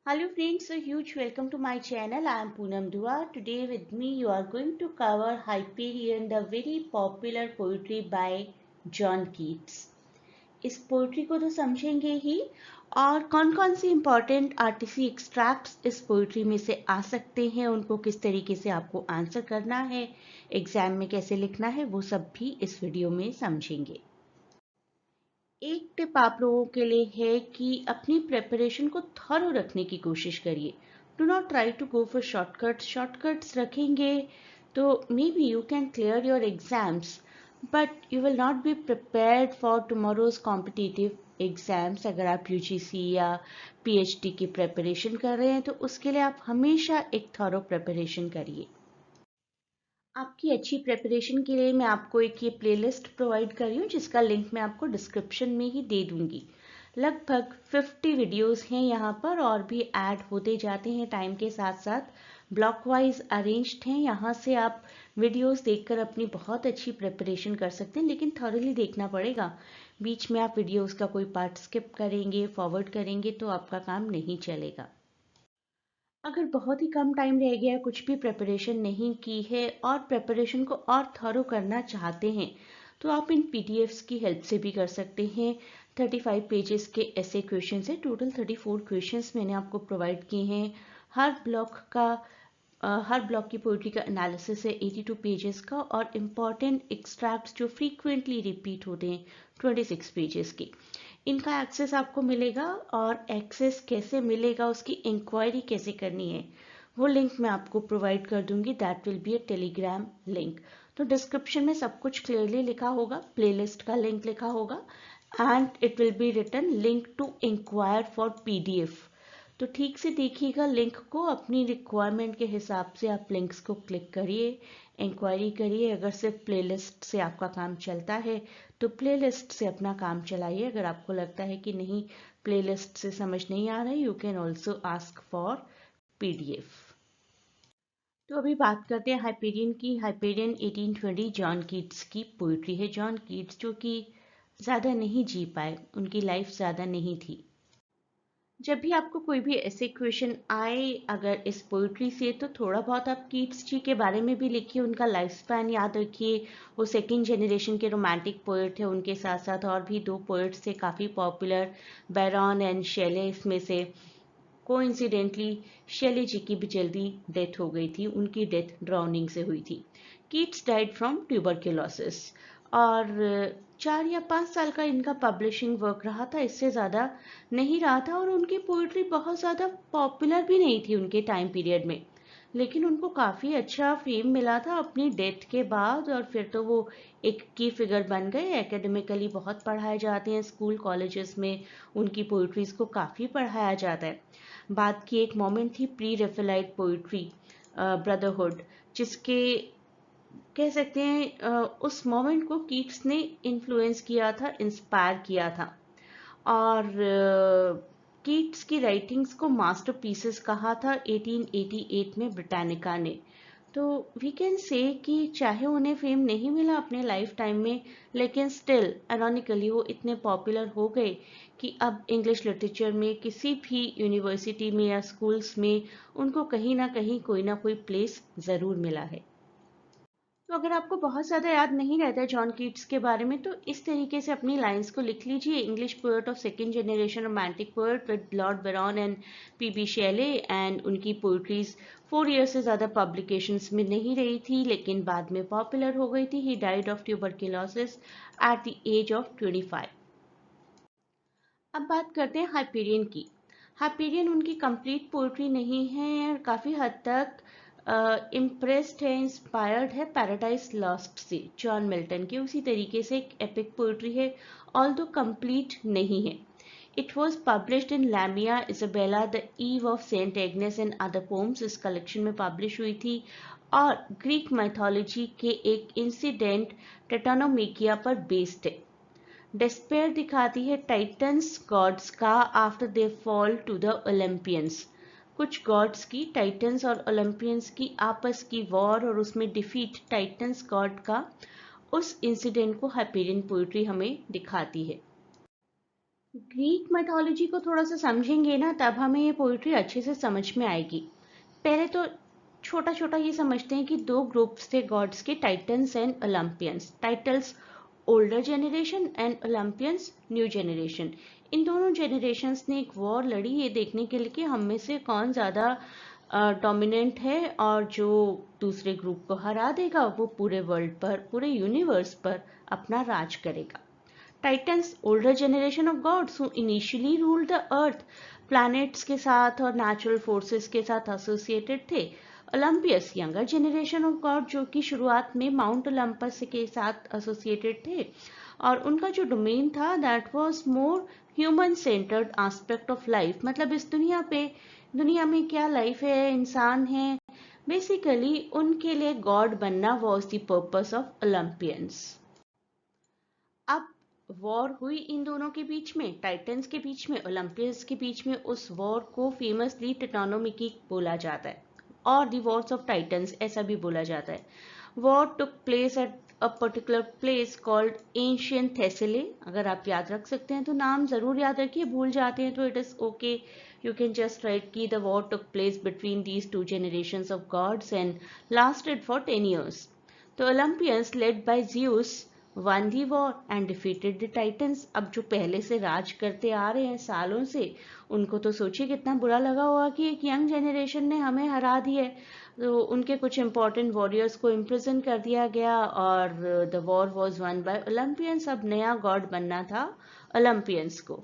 Hello friends, a huge welcome to my channel. I am Poonam Dua. Today with me you are going to cover Hyperion, the very popular poetry by John Keats. इस poetry को तो समझेंगे ही और कौन कौन सी important आर्टिफी extracts इस poetry में से आ सकते हैं, उनको किस तरीके से आपको आंसर करना है, एग्जाम में कैसे लिखना है, वो सब भी इस वीडियो में समझेंगे। एक टिप आप लोगों के लिए है कि अपनी प्रिपरेशन को थॉरो रखने की कोशिश करिए। Do not try to go for shortcuts रखेंगे तो may be you can clear your exams but you will not be prepared for tomorrow's competitive exams. अगर आप यूजीसी या पीएचडी की प्रिपरेशन कर रहे हैं तो उसके लिए आप हमेशा एक थॉरो प्रिपरेशन करिए। आपकी अच्छी प्रिपरेशन के लिए मैं आपको एक ये प्लेलिस्ट प्रोवाइड कर रही हूँ जिसका लिंक मैं आपको डिस्क्रिप्शन में ही दे दूँगी। लगभग 50 वीडियोस हैं यहाँ पर और भी ऐड होते जाते हैं टाइम के साथ साथ। ब्लॉक वाइज अरेंज्ड हैं, यहाँ से आप वीडियोस देखकर अपनी बहुत अच्छी प्रिपरेशन कर सकते हैं, लेकिन थॉरली देखना पड़ेगा। बीच में आप वीडियोस का कोई पार्ट स्किप करेंगे, फॉरवर्ड करेंगे तो आपका काम नहीं चलेगा। अगर बहुत ही कम टाइम रह गया, कुछ भी प्रिपरेशन नहीं की है और प्रिपरेशन को और थॉरो करना चाहते हैं तो आप इन पीडीएफ्स की हेल्प से भी कर सकते हैं। 35 पेजेस के ऐसे क्वेश्चन है, टोटल 34 क्वेश्चंस मैंने आपको प्रोवाइड किए हैं। हर ब्लॉक की पोइट्री का एनालिसिस है 82 पेजेस का और इम्पॉर्टेंट एक्सट्रैक्ट्स जो फ्रीक्वेंटली रिपीट होते हैं 26 पेजेस के। इनका एक्सेस आपको मिलेगा और एक्सेस कैसे मिलेगा, उसकी इंक्वायरी कैसे करनी है, वो लिंक मैं आपको प्रोवाइड कर दूंगी। That will be a Telegram link. तो डिस्क्रिप्शन में सब कुछ क्लियरली लिखा होगा, प्लेलिस्ट का लिंक लिखा होगा and it will be written link to inquire for PDF. तो ठीक से देखिएगा लिंक को, अपनी रिक्वायरमेंट के हिसाब से आप लिंक्स को क्लिक करिए, इंक्वायरी करिए। अगर सिर्फ प्लेलिस्ट से आपका काम चलता है तो प्लेलिस्ट से अपना काम चलाइए। अगर आपको लगता है कि नहीं प्लेलिस्ट से समझ नहीं आ रहा है, you can also ask for PDF. तो अभी बात करते हैं हाइपेरियन की। हाइपेरियन 1820 जॉन कीट्स की पोइट्री है। जॉन कीट्स जो कि ज़्यादा नहीं जी पाए, उनकी लाइफ ज़्यादा नहीं थी। जब भी आपको कोई भी ऐसे क्वेश्चन आए अगर इस पोइट्री से, तो थोड़ा बहुत आप कीट्स जी के बारे में भी लिखिए, उनका लाइफ स्पैन याद रखिए। वो सेकेंड जनरेशन के रोमांटिक पोइट थे, उनके साथ साथ और भी दो पोइट्स थे काफ़ी पॉपुलर, बैरॉन एंड शेले। इसमें से कोइंसिडेंटली शेले जी की भी जल्दी डेथ हो गई थी, उनकी डेथ ड्राउनिंग से हुई थी। कीट्स डाइड फ्रॉम ट्यूबरक्यूलोसिस और 4 या 5 साल का इनका पब्लिशिंग वर्क रहा था, इससे ज़्यादा नहीं रहा था। और उनकी पोइट्री बहुत ज़्यादा पॉपुलर भी नहीं थी उनके टाइम पीरियड में, लेकिन उनको काफ़ी अच्छा फेम मिला था अपनी डेथ के बाद और फिर तो वो एक की फिगर बन गए। एकेडमिकली बहुत पढ़ाए जाते हैं, स्कूल कॉलेजेस में उनकी पोइट्रीज को काफ़ी पढ़ाया जाता है। बात की एक मोमेंट थी प्री रेफेलाइट पोइट्री ब्रदरहुड, जिसके कह सकते हैं उस मोमेंट को कीट्स ने इन्फ्लुएंस किया था, इंस्पायर किया था। और कीट्स की राइटिंग्स को मास्टरपीसेस कहा था 1888 में ब्रिटानिका ने। तो वी कैन से कि चाहे उन्हें फेम नहीं मिला अपने लाइफ टाइम में, लेकिन स्टिल एरोनिकली वो इतने पॉपुलर हो गए कि अब इंग्लिश लिटरेचर में किसी भी यूनिवर्सिटी में या स्कूल्स में उनको कहीं ना कहीं कोई ना कोई प्लेस ज़रूर मिला है। तो अगर आपको बहुत ज़्यादा याद नहीं रहता है जॉन कीट्स के बारे में, तो इस तरीके से अपनी लाइंस को लिख लीजिए। English poet of second generation romantic poet with lord Byron and PB Shelley, and उनकी पोइट्रीज 4 ईयर से ज़्यादा पब्लिकेशंस में नहीं रही थी, लेकिन बाद में पॉपुलर हो गई थी। He died of tuberculosis at the age of 25। अब बात करते हैं हाइपेरियन की। हाइपेरियन उनकी कंप्लीट पोइट्री नहीं है, काफ़ी हद तक इम्प्रेस्ड है, इंस्पायर्ड है पैराडाइज लॉस्ट से, जॉन मिल्टन की। उसी तरीके से एक एपिक पोइट्री है, ऑल दो कंप्लीट नहीं है। It was published in Lamia Isabella the Eve of Saint Agnes and other poems, इस कलेक्शन में पब्लिश हुई थी और ग्रीक माइथोलॉजी के एक इंसिडेंट टेटानोमेकिया पर बेस्ड है। डिस्पेयर दिखाती है टाइटन्स गॉड्स का after they fall to the Olympians. कुछ गॉड्स की, टाइटन्स और ओलंपियंस की आपस की वॉर और उसमें डिफीट टाइटन्स गॉड का, उस इंसिडेंट को हाइपेरियन पोइट्री हमें दिखाती है। ग्रीक मैथोलॉजी को थोड़ा सा समझेंगे ना, तब हमें ये पोइट्री अच्छे से समझ में आएगी। पहले तो छोटा छोटा ये समझते हैं कि दो ग्रुप्स थे गॉड्स के, Titans and Olympians. Titles older generation and Olympians new generation. इन दोनों जनरेशन्स ने एक वॉर लड़ी ये देखने के लिए कि हम में से कौन ज़्यादा डोमिनेंट है और जो दूसरे ग्रुप को हरा देगा वो पूरे वर्ल्ड पर, पूरे यूनिवर्स पर अपना राज करेगा। Titans older generation of gods who initially ruled the earth, planets के साथ और नेचुरल फोर्सेस के साथ एसोसिएटेड थे। ओलंपियस यंगर जनरेशन ऑफ गॉड जो कि शुरुआत में माउंट ओलंपस के साथ एसोसिएटेड थे, और उनका जो डोमेन था that was more human centred aspect of life. मतलब इस दुनिया में क्या लाइफ है, इंसान है, बेसिकली उनके लिए गॉड बनना was the purpose of Olympians. अब वॉर हुई इन दोनों के बीच में, टाइटन्स के बीच में, ओलंपियंस के बीच में। उस वॉर को फेमसली टिटानोमिकी बोला जाता है, और दी वॉर्स ऑफ टाइटन्स ऐसा भी बोला जाता है। War took place at a particular place called ancient Thessaly. अगर आप याद रख सकते हैं तो नाम जरूर याद रखिए, भूल जाते हैं तो it is okay, you can just write की the war took place between these two generations of gods and lasted for 10 years. The Olympians led by Zeus won the war and defeated the Titans. अब जो पहले से राज करते आ रहे हैं सालों से, उनको तो सोचिए कितना बुरा लगा होगा कि एक यंग जनरेशन ने हमें हरा दिया है। तो उनके कुछ इंपॉर्टेंट वॉरियर्स को इम्प्रिजन कर दिया गया और the war was one by Olympians. अब नया गॉड बनना था ओलंपियंस को।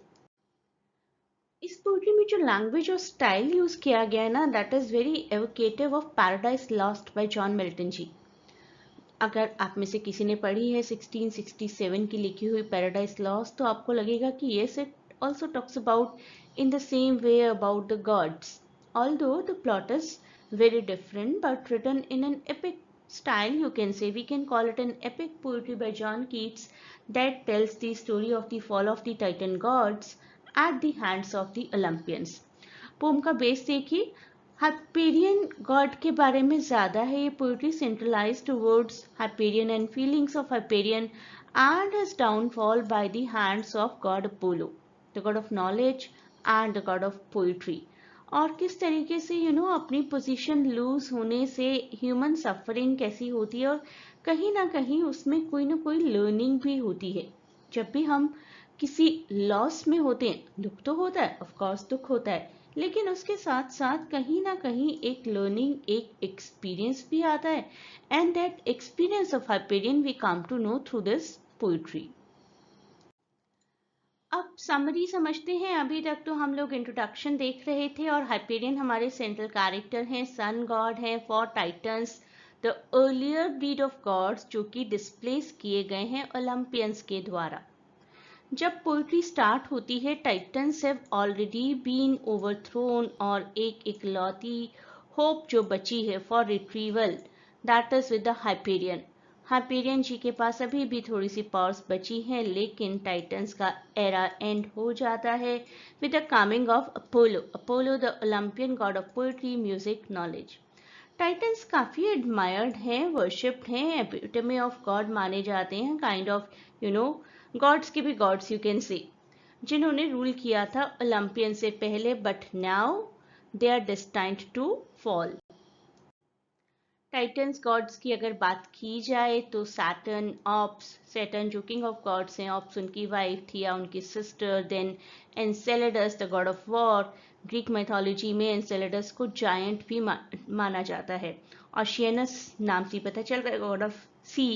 इस पोएट्री में जो लैंग्वेज और स्टाइल यूज किया गया है ना, that is very evocative of Paradise Lost by John Milton ji. अगर आप में से किसी ने पढ़ी है 1667 की लिखी हुई पैराडाइज लॉस्ट, तो आपको लगेगा कि yes, it also talks about in the same way about the gods, although the plot is very different but written in an epic style. You can say, we can call it an epic poetry by John Keats that tells the story of the fall of the Titan gods at the hands of the Olympians. Poem का base देखिए, Hyperion god के बारे में ज्यादा है ये poetry, centralized towards Hyperion and feelings of Hyperion and his downfall by the hands of god Apollo, the god of knowledge and the god of poetry. और किस तरीके से अपनी पोजीशन लूज होने से ह्यूमन सफरिंग कैसी होती है, और कहीं ना कहीं उसमें कोई ना कोई लर्निंग भी होती है। जब भी हम किसी लॉस में होते हैं, दुख तो होता है, ऑफ कोर्स दुख होता है, लेकिन उसके साथ साथ कहीं ना कहीं एक लर्निंग, एक एक्सपीरियंस भी आता है, and that experience of Hyperion we come to know through this poetry. अब समरी समझते हैं। अभी तक तो हम लोग इंट्रोडक्शन देख रहे थे, और हाइपेरियन हमारे सेंट्रल कैरेक्टर हैं, सन गॉड हैं for Titans, the earlier breed of gods जो कि डिस्प्लेस किए गए हैं ओलंपियंस के द्वारा। जब पोइट्री स्टार्ट होती है, Titans have already been overthrown, और एक इकलौती होप जो बची है for retrieval, that is with the Hyperion. Hyperion ji के पास अभी भी थोड़ी सी पावर्स बची हैं, लेकिन टाइटन्स का एरा एंड हो जाता है with the coming of Apollo, Apollo the Olympian God of poetry, music, knowledge. Titans काफी एडमायर्ड हैं, वर्शिप्ड हैं, एपिटमी ऑफ गॉड माने जाते हैं, काइंड ऑफ गॉड्स के भी गॉड्स यू कैन से, जिन्होंने रूल किया था ओलंपियन से पहले, but now they are destined to fall. Titans gods की अगर बात की जाए तो सैटर्न, ऑप्स, सैटर्न जो किंग ऑफ गॉड्स हैं, ऑप्स उनकी वाइफ थी या उनकी sister, then Enceladus the god of war. Greek mythology में एनसेलेडस को जायंट भी माना जाता है। ऑशियनस नाम से पता चल रहा है, god of sea.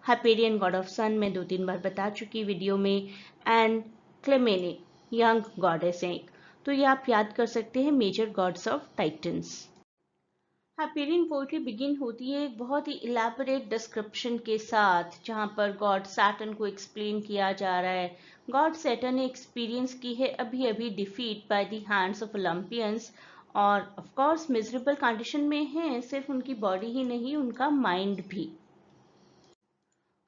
Hyperion god of sun, मैं 2-3 बार बता चुकी वीडियो में। एंड क्लेमेने यंग गॉडेस हैं। तो ये आप याद कर सकते हैं major gods of Titans. Hyperion poetry begin होती है एक बहुत ही इलेबोरेट डिस्क्रिप्शन के साथ, जहां पर गॉड सैटर्न को एक्सप्लेन किया जा रहा है। गॉड सैटर्न ने एक्सपीरियंस की है अभी अभी defeat bye the hands of Olympians, और ऑफ कोर्स मिजरेबल कंडीशन में है, सिर्फ उनकी बॉडी ही नहीं, उनका माइंड भी।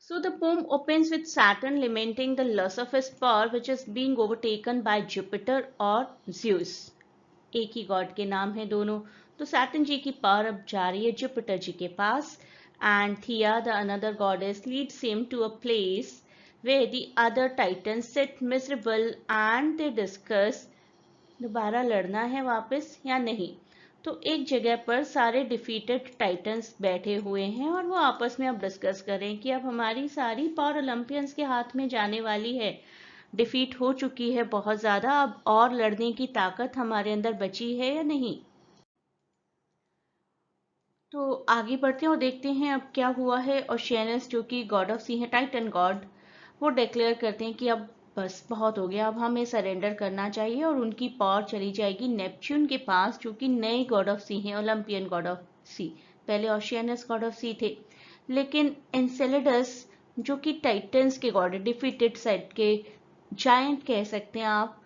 So the poem opens with Saturn lamenting the loss of his power, which is being overtaken by Jupiter और Zeus. एक ही गॉड के नाम है दोनों। तो सैटर्न जी की पावर अब जा रही है जुपिटर जी के पास, and Thea the another goddess leads him to a place where the other titans sit miserable and they discuss दोबारा लड़ना है वापस या नहीं। तो एक जगह पर सारे डिफीटेड टाइटन्स बैठे हुए हैं और वो आपस में अब डिस्कस करें कि अब हमारी सारी पावर ओलंपियंस के हाथ में जाने वाली है, डिफीट हो चुकी है बहुत ज़्यादा, अब और लड़ने की ताकत हमारे अंदर बची है या नहीं। तो आगे बढ़ते हैं और देखते हैं अब क्या हुआ है। ओशियनस जो कि गॉड ऑफ सी है, टाइटन गॉड, वो डिक्लेयर करते हैं कि अब बस बहुत हो गया, अब हमें सरेंडर करना चाहिए और उनकी पावर चली जाएगी नेपच्यून के पास जो कि नए गॉड ऑफ सी हैं, ओलंपियन गॉड ऑफ सी। पहले ओशियनस गॉड ऑफ सी थे, लेकिन एनसेलेडस जो कि टाइटन्स के गॉड है, डिफीटेड साइड के जायंट कह सकते हैं आप,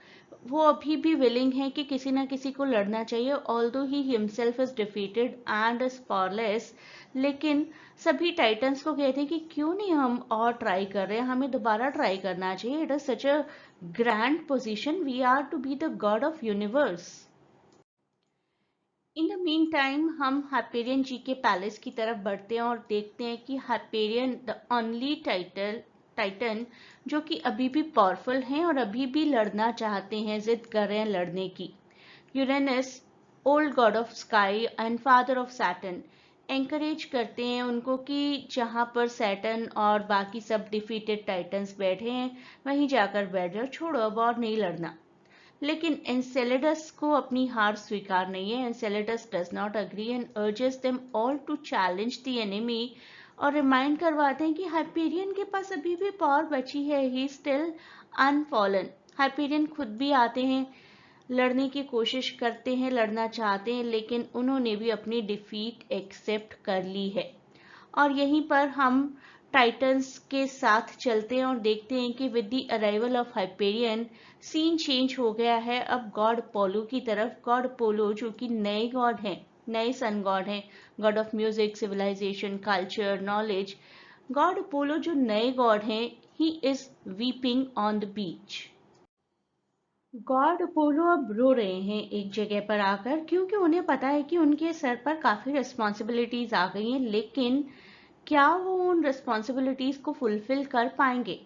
वो अभी भी विलिंग है कि किसी ना किसी को लड़ना चाहिए, although he himself is defeated and is powerless. लेकिन सभी टाइटन्स को कहते हैं कि क्यों नहीं हम और ट्राई कर रहे हैं, हमें दोबारा ट्राई करना चाहिए, it is such a grand position, we are to be the god of universe. In the mean time हम हाइपेरियन जी के पैलेस की तरफ बढ़ते हैं और देखते हैं कि हाइपेरियन द ओनली टाइटन जो कि अभी भी पावरफुल हैं और अभी भी लड़ना चाहते हैं, जिद कर रहे हैं लड़ने की। Uranus, old god of sky and father of Saturn, encourage करते हैं उनको कि जहाँ पर सैटर्न और बाकी सब डिफीटेड टाइटन्स बैठे हैं वहीं जाकर बैठ जाओ, छोड़ो अब और नहीं लड़ना। लेकिन एनसेलेडस को अपनी हार स्वीकार नहीं है। Enceladus does not agree and urges them all to challenge the enemy और रिमाइंड करवाते हैं कि हाइपेरियन के पास अभी भी पावर बची है, ही स्टिल अनफॉलन। हाइपेरियन खुद भी आते हैं, लड़ने की कोशिश करते हैं, लड़ना चाहते हैं, लेकिन उन्होंने भी अपनी डिफीट एक्सेप्ट कर ली है। और यहीं पर हम टाइटन्स के साथ चलते हैं और देखते हैं कि with the arrival of Hyperion scene change हो गया है अब गॉड पोलो की तरफ। गॉड पोलो जो कि नए गॉड हैं, नए सन गॉड हैं, god of music, civilisation, culture, knowledge. God Apollo जो नए गॉड हैं, he is weeping on the beach. God Apollo अब रो रहे हैं एक जगह पर आकर, क्योंकि उन्हें पता है कि उनके सर पर काफ़ी रिस्पॉन्सिबिलिटीज़ आ गई हैं, लेकिन क्या वो उन रिस्पॉन्सिबिलिटीज़ को फुलफिल कर पाएंगे।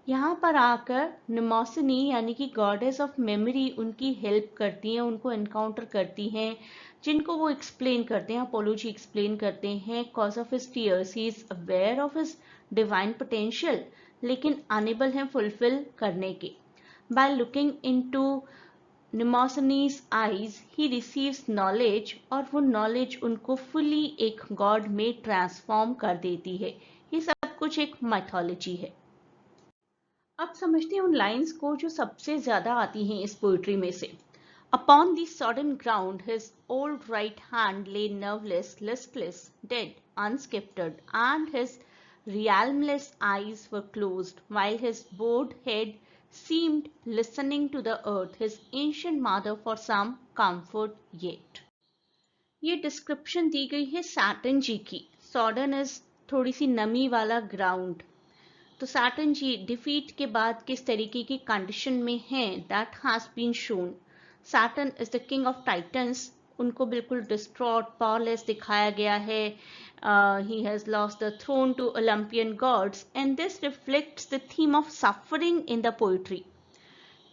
यहाँ पर आकर निमोसिनी यानी कि गॉडेस ऑफ मेमोरी उनकी हेल्प करती हैं, उनको एनकाउंटर करती हैं, जिनको वो एक्सप्लेन करते हैं, अपोलो जी एक्सप्लेन करते हैं cause of his tears he is aware of his divine potential, लेकिन अनेबल हैं फुलफिल करने के। By looking into Mnemosyne's eyes he receives knowledge और वो नॉलेज उनको फुली एक गॉड में ट्रांसफॉर्म कर देती है। ये सब कुछ एक माइथोलॉजी है। अब समझते हैं उन लाइंस को जो सबसे ज्यादा आती हैं इस पोइट्री में से। Upon the sodden ground his old right hand lay nerveless, listless, dead, unsceptered, and his realmless eyes were closed, while his bowed head seemed listening to the earth, his ancient mother, for some comfort yet. ये description दी गई है Saturn जी की। सॉडन is थोड़ी सी नमी वाला ground. तो Saturn जी defeat के बाद किस तरीके की कंडीशन में हैं, that has been shown. Saturn is the king of Titans, उनको बिल्कुल डिस्ट्रॉट, पावरलेस दिखाया गया है। He has lost the throne to Olympian gods and this reflects the theme of suffering in the poetry.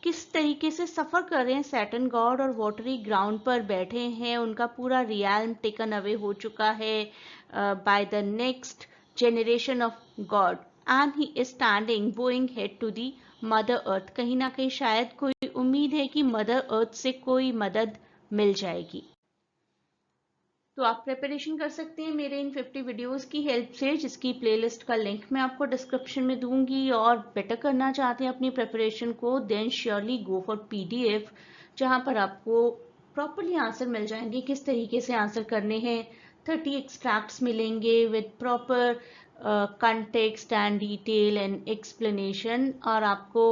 किस तरीके से सफर कर रहे हैं सैटर्न गॉड और वॉटरी ग्राउंड पर बैठे हैं, उनका पूरा रियल्म टेकन अवे हो चुका है by the next generation of God and he is standing bowing head to the mother earth। कहीं ना कहीं शायद कोई उम्मीद है कि मदर अर्थ से कोई मदद मिल जाएगी। तो आप प्रिपरेशन कर सकते हैं मेरे इन 50 वीडियोस की हेल्प से, जिसकी प्लेलिस्ट का लिंक मैं आपको डिस्क्रिप्शन में दूंगी। और बेटर करना चाहते हैं अपनी प्रिपरेशन को, then surely go for PDF, जहां पर आपको प्रॉपरली आंसर मिल जाएंगे, किस तरीके से आंसर करने हैं। 30 एक्सट्रैक्ट्स मिलेंगे with proper context and detail and explanation, और आपको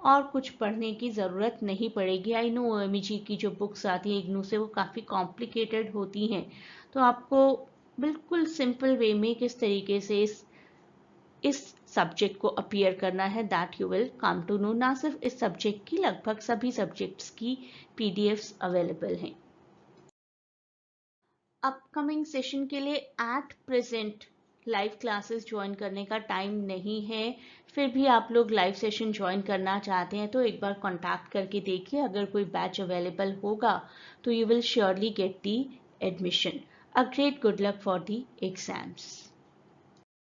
और कुछ पढ़ने की ज़रूरत नहीं पड़ेगी। आई नो OMG की जो बुक्स आती हैं इग्नू से, वो काफ़ी कॉम्प्लिकेटेड होती हैं, तो आपको बिल्कुल सिंपल वे में किस तरीके से इस सब्जेक्ट को अपीयर करना है, that you will come to know. ना सिर्फ इस सब्जेक्ट की, लगभग सभी सब्जेक्ट्स की पीडीएफ्स अवेलेबल हैं। अपकमिंग सेशन के लिए at present live classes join करने का टाइम नहीं है, फिर भी आप लोग लाइव सेशन ज्वाइन करना चाहते हैं तो एक बार कॉन्टैक्ट करके देखिए, अगर कोई बैच अवेलेबल होगा तो you will surely get the admission. A great good luck for the exams.